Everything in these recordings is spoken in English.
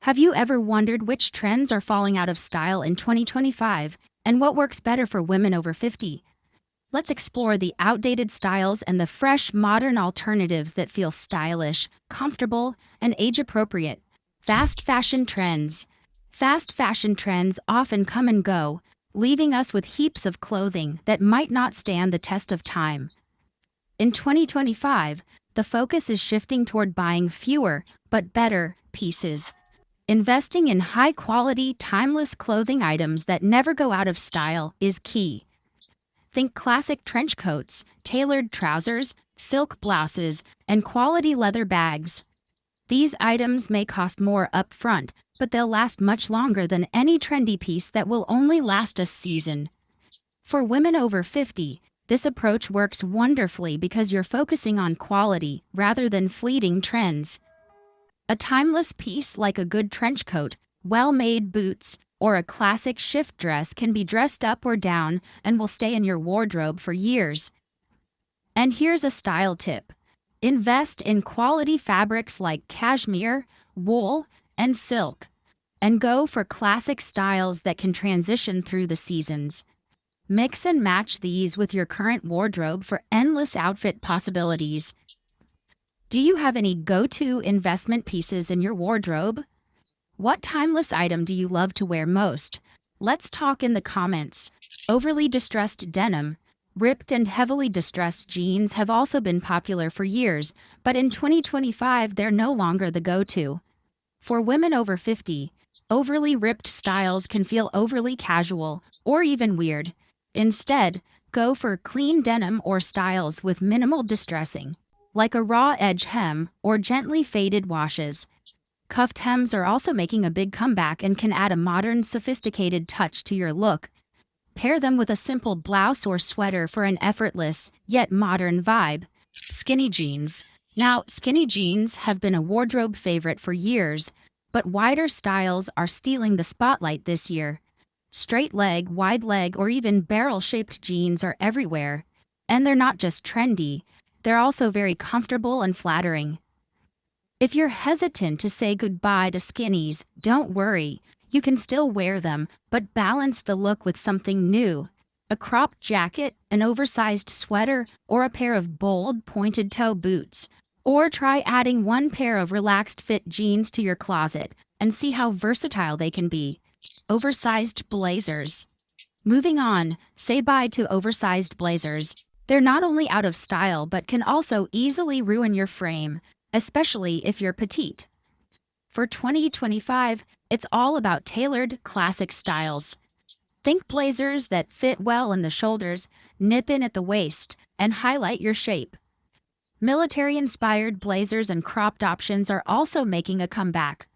Have you ever wondered which trends are falling out of style in 2025 and what works better for women over 50? Let's explore the outdated styles and the fresh, modern alternatives that feel stylish, comfortable, and age appropriate. Fast fashion trends. Fast fashion trends often come and go, leaving us with heaps of clothing that might not stand the test of time. In 2025, the focus is shifting toward buying fewer, but better, pieces. Investing in high-quality, timeless clothing items that never go out of style is key. Think classic trench coats, tailored trousers, silk blouses, and quality leather bags. These items may cost more up front, but they'll last much longer than any trendy piece that will only last a season. For women over 50, this approach works wonderfully because you're focusing on quality rather than fleeting trends. A timeless piece like a good trench coat, well-made boots, or a classic shift dress can be dressed up or down and will stay in your wardrobe for years. And here's a style tip. Invest in quality fabrics like cashmere, wool, and silk, and go for classic styles that can transition through the seasons. Mix and match these with your current wardrobe for endless outfit possibilities. Do you have any go-to investment pieces in your wardrobe? What timeless item do you love to wear most? Let's talk in the comments. Overly distressed denim. Ripped and heavily distressed jeans have also been popular for years, but in 2025 they're no longer the go-to. For women over 50, overly ripped styles can feel overly casual or even weird. Instead, go for clean denim or styles with minimal distressing, like a raw edge hem or gently faded washes. Cuffed hems are also making a big comeback and can add a modern, sophisticated touch to your look. Pair them with a simple blouse or sweater for an effortless, yet modern vibe. Skinny jeans. Now, skinny jeans have been a wardrobe favorite for years, but wider styles are stealing the spotlight this year. Straight leg, wide leg, or even barrel-shaped jeans are everywhere. And they're not just trendy, they're also very comfortable and flattering. If you're hesitant to say goodbye to skinnies, don't worry. You can still wear them, but balance the look with something new. A cropped jacket, an oversized sweater, or a pair of bold, pointed-toe boots. Or try adding one pair of relaxed fit jeans to your closet and see how versatile they can be. Oversized blazers. Moving on, say bye to oversized blazers. They're not only out of style but can also easily ruin your frame, especially if you're petite. For 2025, it's all about tailored, classic styles. Think blazers that fit well in the shoulders, nip in at the waist, and highlight your shape. Military-inspired blazers and cropped options are also making a comeback.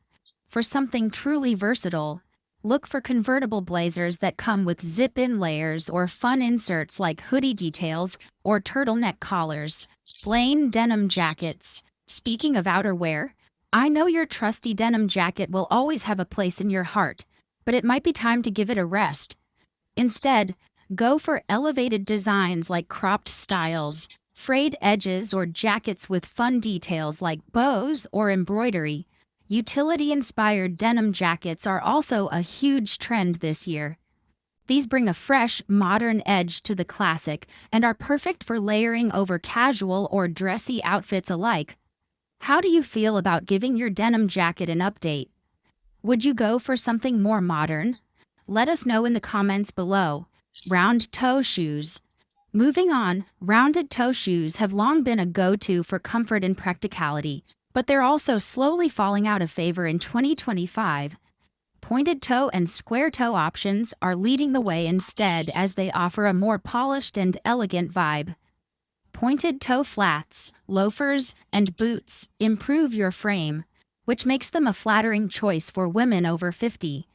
For something truly versatile, look for convertible blazers that come with zip-in layers or fun inserts like hoodie details or turtleneck collars. Plain denim jackets. Speaking of outerwear, I know your trusty denim jacket will always have a place in your heart, but it might be time to give it a rest. Instead, go for elevated designs like cropped styles, frayed edges, or jackets with fun details like bows or embroidery. Utility-inspired denim jackets are also a huge trend this year. These bring a fresh, modern edge to the classic and are perfect for layering over casual or dressy outfits alike. How do you feel about giving your denim jacket an update? Would you go for something more modern? Let us know in the comments below. Round toe shoes. Moving on, rounded toe shoes have long been a go-to for comfort and practicality, but they're also slowly falling out of favor in 2025. Pointed toe and square toe options are leading the way instead as they offer a more polished and elegant vibe. Pointed toe flats, loafers, and boots improve your frame, which makes them a flattering choice for women over 50.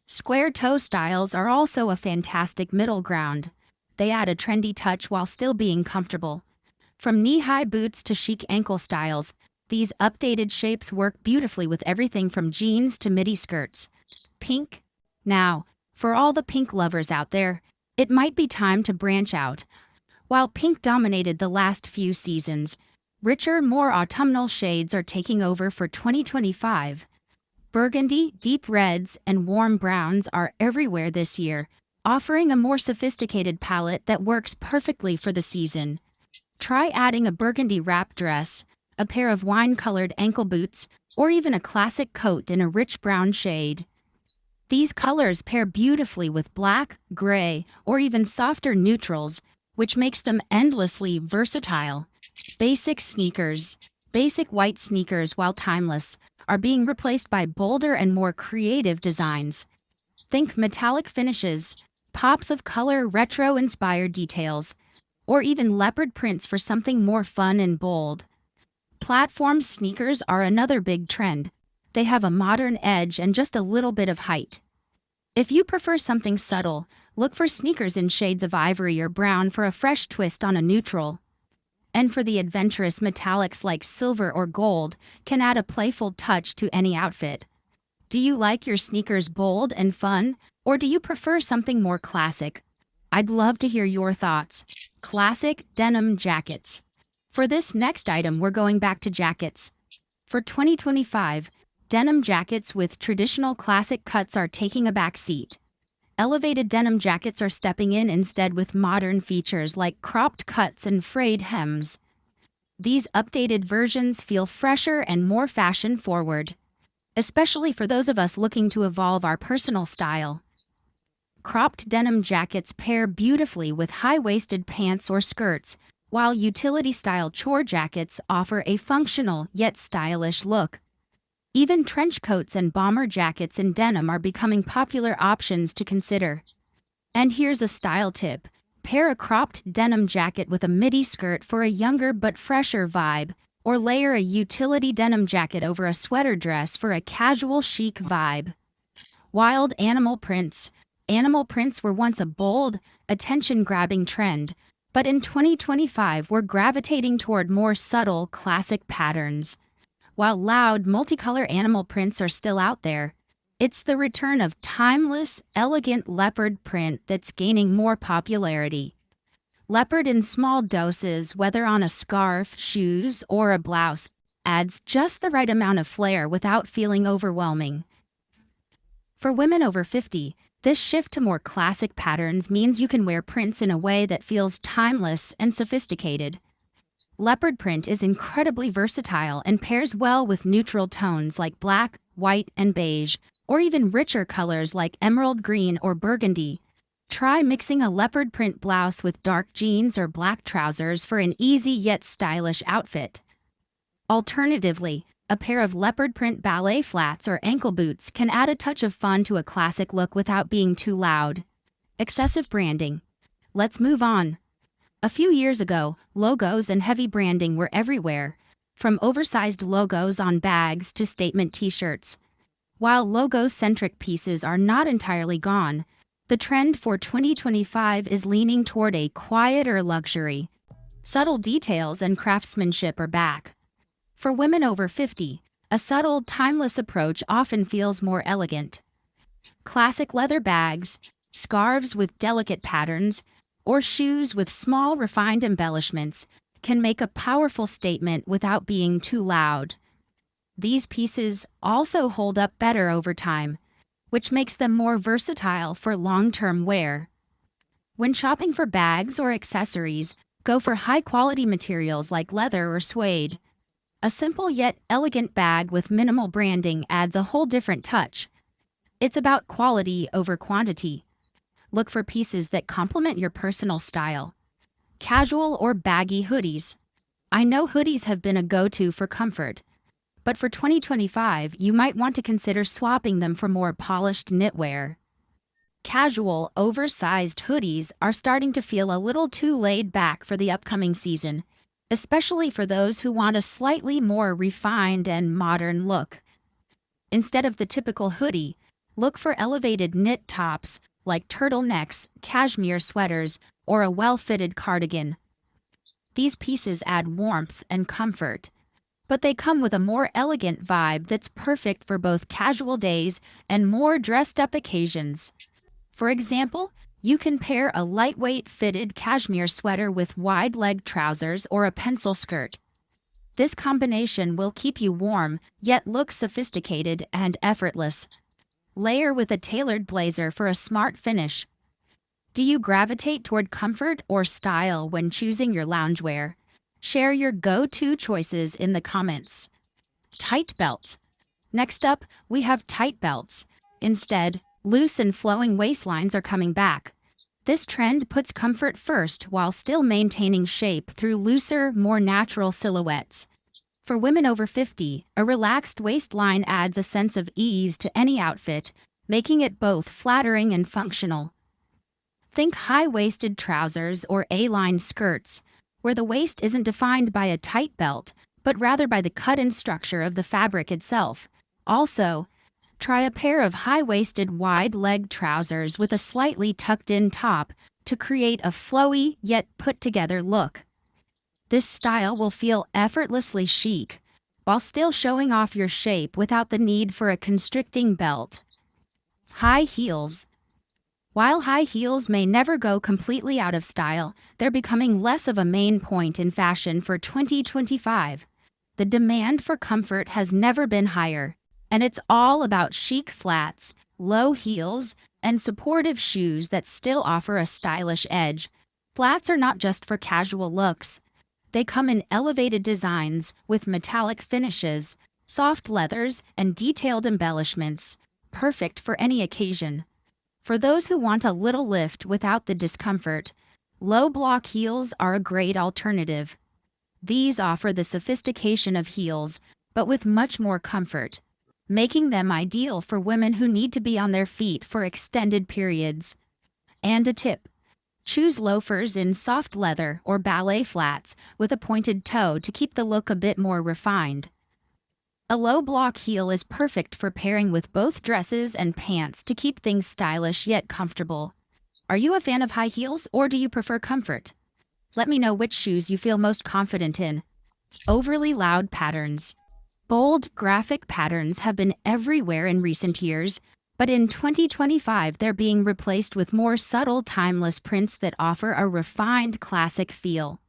Square toe styles are also a fantastic middle ground. They add a trendy touch while still being comfortable. From knee-high boots to chic ankle styles, these updated shapes work beautifully with everything from jeans to midi skirts. Pink. Now, for all the pink lovers out there, it might be time to branch out. While pink dominated the last few seasons, richer, more autumnal shades are taking over for 2025. Burgundy, deep reds, and warm browns are everywhere this year, offering a more sophisticated palette that works perfectly for the season. Try adding a burgundy wrap dress, a pair of wine-colored ankle boots, or even a classic coat in a rich brown shade. These colors pair beautifully with black, gray, or even softer neutrals, which makes them endlessly versatile. Basic sneakers. Basic white sneakers, while timeless, are being replaced by bolder and more creative designs. Think metallic finishes, pops of color, retro-inspired details, or even leopard prints for something more fun and bold. Platform sneakers are another big trend. They have a modern edge and just a little bit of height. If you prefer something subtle, look for sneakers in shades of ivory or brown for a fresh twist on a neutral. And for the adventurous, metallics like silver or gold can add a playful touch to any outfit. Do you like your sneakers bold and fun, or do you prefer something more classic? I'd love to hear your thoughts. Classic denim jackets. For this next item, we're going back to jackets. For 2025, denim jackets with traditional classic cuts are taking a back seat. Elevated denim jackets are stepping in instead with modern features like cropped cuts and frayed hems. These updated versions feel fresher and more fashion-forward, especially for those of us looking to evolve our personal style. Cropped denim jackets pair beautifully with high-waisted pants or skirts, while utility-style chore jackets offer a functional yet stylish look. Even trench coats and bomber jackets in denim are becoming popular options to consider. And here's a style tip. Pair a cropped denim jacket with a midi skirt for a younger but fresher vibe, or layer a utility denim jacket over a sweater dress for a casual chic vibe. Wild animal prints. Animal prints were once a bold, attention-grabbing trend, but in 2025 we're gravitating toward more subtle, classic patterns. While loud, multicolor animal prints are still out there, it's the return of timeless, elegant leopard print that's gaining more popularity. Leopard in small doses, whether on a scarf, shoes, or a blouse, adds just the right amount of flair without feeling overwhelming. For women over 50, this shift to more classic patterns means you can wear prints in a way that feels timeless and sophisticated. Leopard print is incredibly versatile and pairs well with neutral tones like black, white, and beige, or even richer colors like emerald green or burgundy. Try mixing a leopard print blouse with dark jeans or black trousers for an easy yet stylish outfit. Alternatively, a pair of leopard print ballet flats or ankle boots can add a touch of fun to a classic look without being too loud. Excessive branding. Let's move on. A few years ago, logos and heavy branding were everywhere, from oversized logos on bags to statement t-shirts. While logo-centric pieces are not entirely gone, the trend for 2025 is leaning toward a quieter luxury. Subtle details and craftsmanship are back. For women over 50, a subtle, timeless approach often feels more elegant. Classic leather bags, scarves with delicate patterns, or shoes with small, refined embellishments can make a powerful statement without being too loud. These pieces also hold up better over time, which makes them more versatile for long-term wear. When shopping for bags or accessories, go for high-quality materials like leather or suede. A simple yet elegant bag with minimal branding adds a whole different touch. It's about quality over quantity. Look for pieces that complement your personal style. Casual or baggy hoodies. I know hoodies have been a go-to for comfort, but for 2025, you might want to consider swapping them for more polished knitwear. Casual, oversized hoodies are starting to feel a little too laid back for the upcoming season, especially for those who want a slightly more refined and modern look. Instead of the typical hoodie, look for elevated knit tops like turtlenecks, cashmere sweaters, or a well-fitted cardigan. These pieces add warmth and comfort, but they come with a more elegant vibe that's perfect for both casual days and more dressed-up occasions. For example, you can pair a lightweight fitted cashmere sweater with wide-leg trousers or a pencil skirt. This combination will keep you warm, yet look sophisticated and effortless. Layer with a tailored blazer for a smart finish. Do you gravitate toward comfort or style when choosing your loungewear? Share your go-to choices in the comments. Tight belts. Next up, we have tight belts. Instead, loose and flowing waistlines are coming back. This trend puts comfort first while still maintaining shape through looser, more natural silhouettes. For women over 50, a relaxed waistline adds a sense of ease to any outfit, making it both flattering and functional. Think high-waisted trousers or A-line skirts, where the waist isn't defined by a tight belt, but rather by the cut and structure of the fabric itself. Also, try a pair of high-waisted wide-leg trousers with a slightly tucked-in top to create a flowy yet put-together look. This style will feel effortlessly chic, while still showing off your shape without the need for a constricting belt. High heels. While high heels may never go completely out of style, they're becoming less of a main point in fashion for 2025. The demand for comfort has never been higher, and it's all about chic flats, low heels, and supportive shoes that still offer a stylish edge. Flats are not just for casual looks. They come in elevated designs with metallic finishes, soft leathers, and detailed embellishments, perfect for any occasion. For those who want a little lift without the discomfort, low-block heels are a great alternative. These offer the sophistication of heels, but with much more comfort, making them ideal for women who need to be on their feet for extended periods. And a tip: choose loafers in soft leather or ballet flats with a pointed toe to keep the look a bit more refined. A low-block heel is perfect for pairing with both dresses and pants to keep things stylish yet comfortable. Are you a fan of high heels or do you prefer comfort? Let me know which shoes you feel most confident in. Overly loud patterns. Bold, graphic patterns have been everywhere in recent years, but in 2025 they're being replaced with more subtle, timeless prints that offer a refined, classic feel.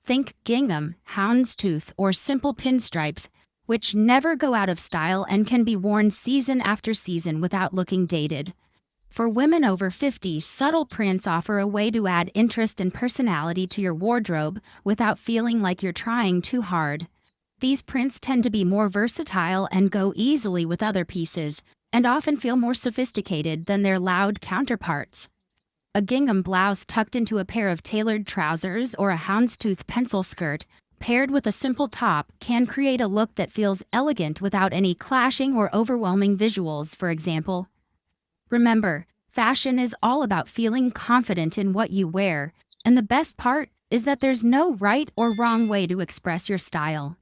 Think gingham, houndstooth, or simple pinstripes, which never go out of style and can be worn season after season without looking dated. For women over 50, subtle prints offer a way to add interest and personality to your wardrobe without feeling like you're trying too hard. These prints tend to be more versatile and go easily with other pieces, and often feel more sophisticated than their loud counterparts. A gingham blouse tucked into a pair of tailored trousers or a houndstooth pencil skirt, paired with a simple top, can create a look that feels elegant without any clashing or overwhelming visuals, for example. Remember, fashion is all about feeling confident in what you wear, and the best part is that there's no right or wrong way to express your style.